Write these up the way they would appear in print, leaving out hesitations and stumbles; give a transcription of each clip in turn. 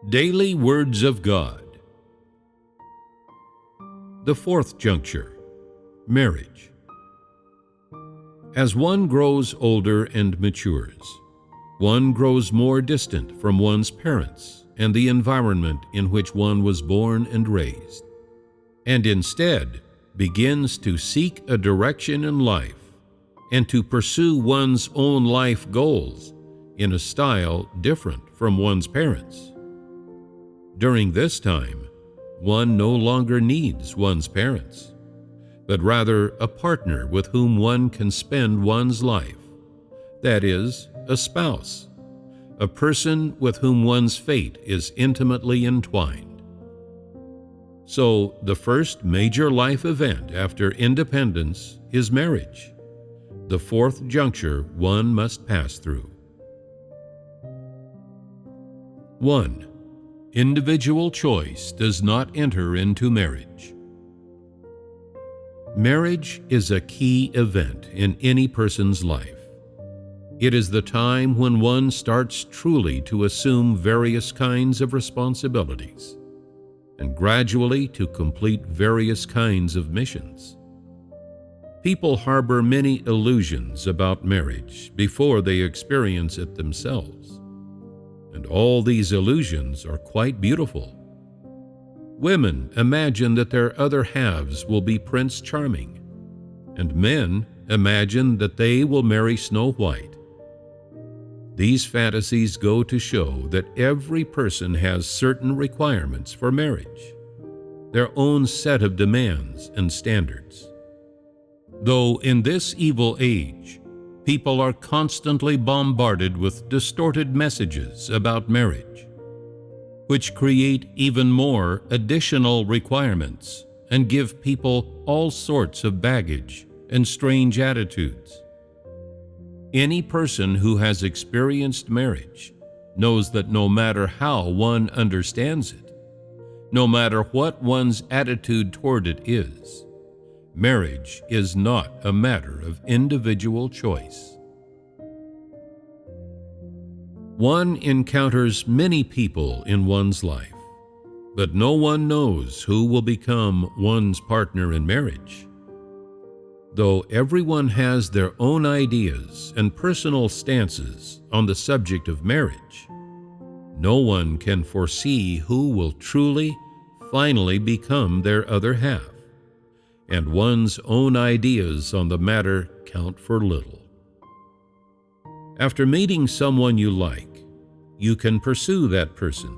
Daily Words of God. The fourth juncture, marriage. As one grows older and matures, one grows more distant from one's parents and the environment in which one was born and raised, and instead begins to seek a direction in life and to pursue one's own life goals in a style different from one's parents'. During this time, one no longer needs one's parents, but rather a partner with whom one can spend one's life, that is, a spouse, a person with whom one's fate is intimately entwined. So, the first major life event after independence is marriage, the fourth juncture one must pass through. 1. Individual choice does not enter into marriage. Marriage is a key event in any person's life. It is the time when one starts truly to assume various kinds of responsibilities and gradually to complete various kinds of missions. People harbor many illusions about marriage before they experience it themselves. And all these illusions are quite beautiful. Women imagine that their other halves will be Prince Charming, and men imagine that they will marry Snow White. These fantasies go to show that every person has certain requirements for marriage, their own set of demands and standards. Though in this evil age, people are constantly bombarded with distorted messages about marriage, which create even more additional requirements and give people all sorts of baggage and strange attitudes. Any person who has experienced marriage knows that no matter how one understands it, no matter what one's attitude toward it is, marriage is not a matter of individual choice. One encounters many people in one's life, but no one knows who will become one's partner in marriage. Though everyone has their own ideas and personal stances on the subject of marriage, no one can foresee who will truly, finally become their other half. And one's own ideas on the matter count for little. After meeting someone you like, you can pursue that person.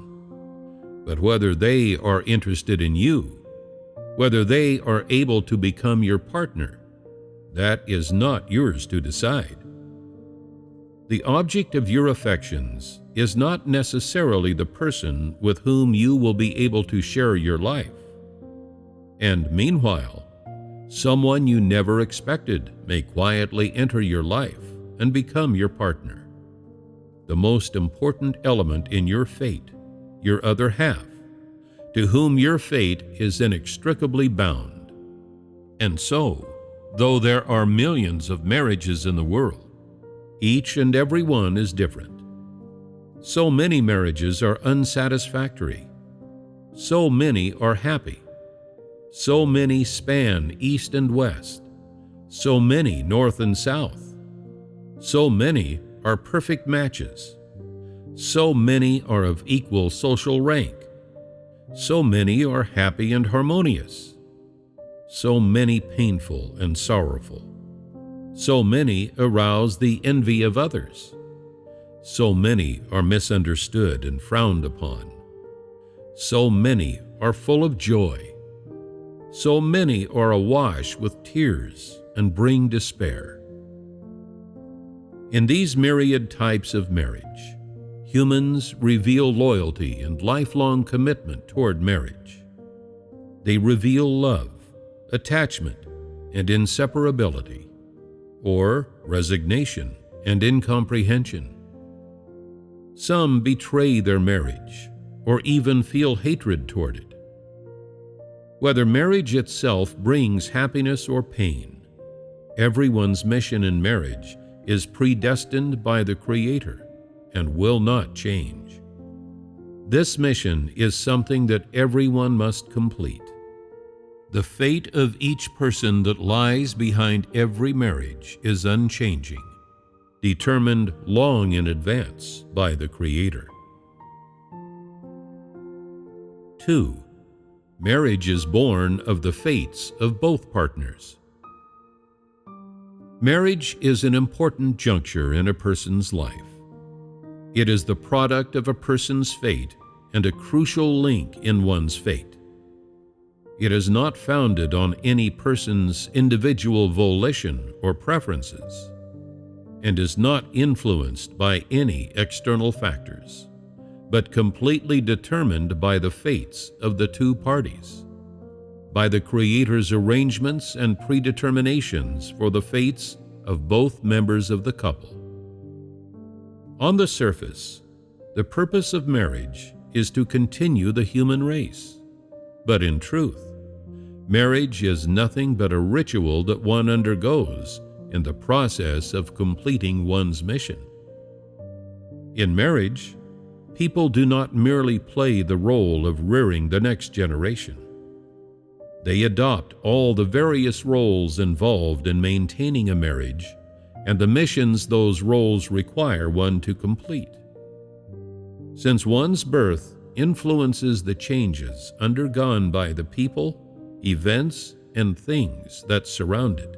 But whether they are interested in you, whether they are able to become your partner, that is not yours to decide. The object of your affections is not necessarily the person with whom you will be able to share your life. And meanwhile, someone you never expected may quietly enter your life and become your partner. The most important element in your fate, your other half, to whom your fate is inextricably bound. And so, though there are millions of marriages in the world, each and every one is different. So many marriages are unsatisfactory. So many are happy. So many span east and west, so many north and south. So many are perfect matches. So many are of equal social rank. So many are happy and harmonious. So many painful and sorrowful. So many arouse the envy of others. So many are misunderstood and frowned upon. So many are full of joy. So many are awash with tears and bring despair. In these myriad types of marriage, humans reveal loyalty and lifelong commitment toward marriage. They reveal love, attachment, and inseparability, or resignation and incomprehension. Some betray their marriage, or even feel hatred toward it. Whether marriage itself brings happiness or pain, everyone's mission in marriage is predestined by the Creator and will not change. This mission is something that everyone must complete. The fate of each person that lies behind every marriage is unchanging, determined long in advance by the Creator. 2. Marriage is born of the fates of both partners. Marriage is an important juncture in a person's life. It is the product of a person's fate and a crucial link in one's fate. It is not founded on any person's individual volition or preferences, and is not influenced by any external factors, but completely determined by the fates of the two parties, by the Creator's arrangements and predeterminations for the fates of both members of the couple. On the surface, the purpose of marriage is to continue the human race, but in truth, marriage is nothing but a ritual that one undergoes in the process of completing one's mission. In marriage, people do not merely play the role of rearing the next generation. They adopt all the various roles involved in maintaining a marriage and the missions those roles require one to complete. Since one's birth influences the changes undergone by the people, events, and things that surround it,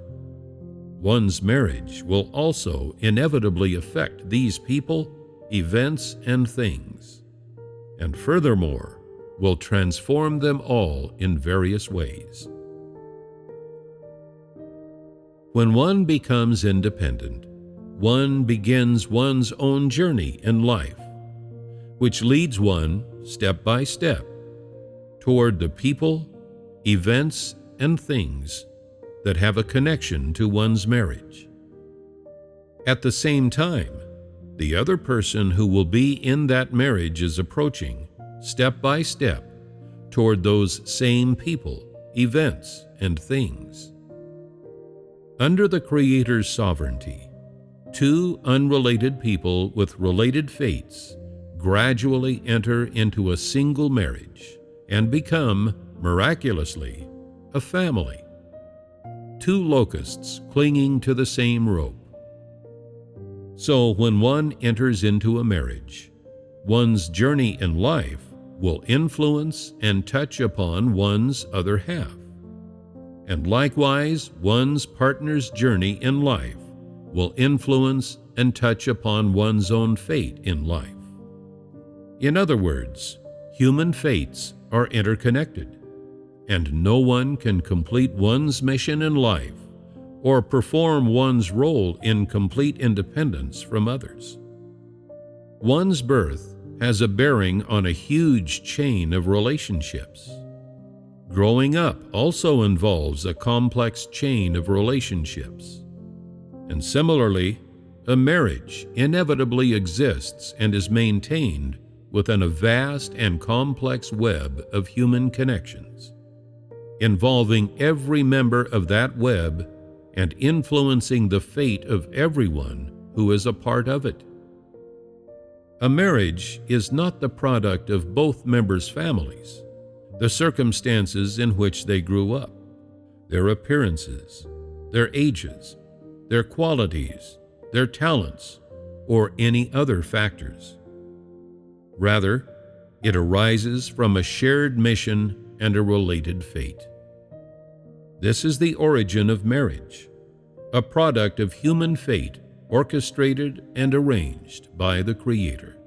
one's marriage will also inevitably affect these people, events, and things, and furthermore, will transform them all in various ways. When one becomes independent, one begins one's own journey in life, which leads one, step by step, toward the people, events, and things that have a connection to one's marriage. At the same time, the other person who will be in that marriage is approaching, step by step, toward those same people, events, and things. Under the Creator's sovereignty, two unrelated people with related fates gradually enter into a single marriage and become, miraculously, a family. Two locusts clinging to the same rope. So when one enters into a marriage, one's journey in life will influence and touch upon one's other half. And likewise, one's partner's journey in life will influence and touch upon one's own fate in life. In other words, human fates are interconnected, and no one can complete one's mission in life or perform one's role in complete independence from others. One's birth has a bearing on a huge chain of relationships. Growing up also involves a complex chain of relationships. And similarly, a marriage inevitably exists and is maintained within a vast and complex web of human connections, involving every member of that web and influencing the fate of everyone who is a part of it. A marriage is not the product of both members' families, the circumstances in which they grew up, their appearances, their ages, their qualities, their talents, or any other factors. Rather, it arises from a shared mission and a related fate. This is the origin of marriage, a product of human fate orchestrated and arranged by the Creator.